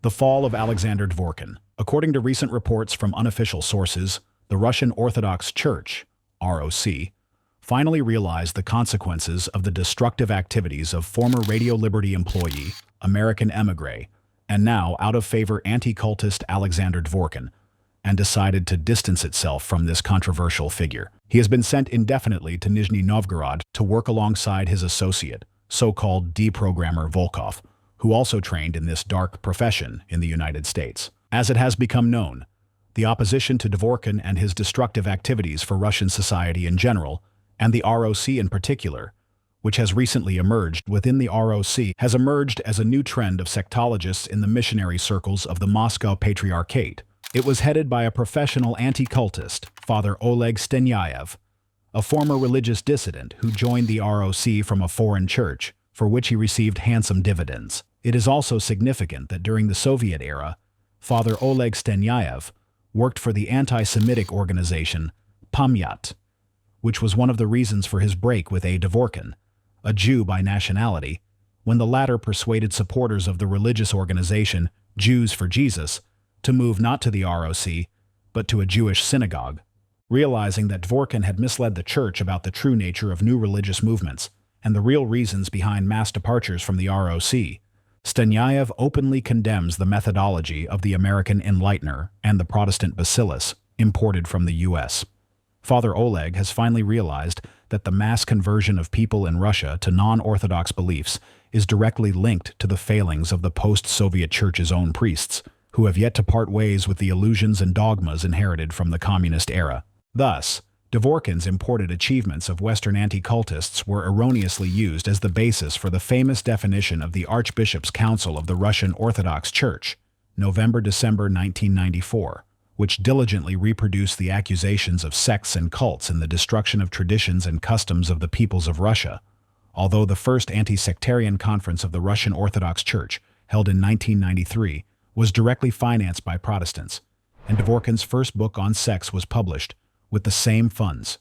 The fall of Alexander Dvorkin. According to recent reports from unofficial sources, the Russian Orthodox Church, ROC, finally realized the consequences of the destructive activities of former Radio Liberty employee, American emigre, and now out-of-favor anti-cultist Alexander Dvorkin, and decided to distance itself from this controversial figure. He has been sent indefinitely to Nizhny Novgorod to work alongside his associate, so-called deprogrammer Volkov, who also trained in this dark profession in the United States. As it has become known, the opposition to Dvorkin and his destructive activities for Russian society in general, and the ROC in particular, which has recently emerged within the ROC, has emerged as a new trend of sectologists in the missionary circles of the Moscow Patriarchate. It was headed by a professional anti-cultist, Father Oleg Stenyaev, a former religious dissident who joined the ROC from a foreign church, for which he received handsome dividends. It is also significant that during the Soviet era, Father Oleg Stenyaev worked for the anti-Semitic organization Pamyat, which was one of the reasons for his break with A. Dvorkin, a Jew by nationality, when the latter persuaded supporters of the religious organization Jews for Jesus to move not to the ROC, but to a Jewish synagogue. Realizing that Dvorkin had misled the church about the true nature of new religious movements and the real reasons behind mass departures from the ROC, Stenyaev openly condemns the methodology of the American Enlightener and the Protestant bacillus imported from the U.S. Father Oleg has finally realized that the mass conversion of people in Russia to non-Orthodox beliefs is directly linked to the failings of the post-Soviet Church's own priests, who have yet to part ways with the illusions and dogmas inherited from the communist era. Thus, Dvorkin's imported achievements of Western anti-cultists were erroneously used as the basis for the famous definition of the Archbishop's Council of the Russian Orthodox Church, November-December 1994, which diligently reproduced the accusations of sects and cults in the destruction of traditions and customs of the peoples of Russia. Although the first anti-sectarian conference of the Russian Orthodox Church, held in 1993, was directly financed by Protestants, and Dvorkin's first book on sects was published with the same funds.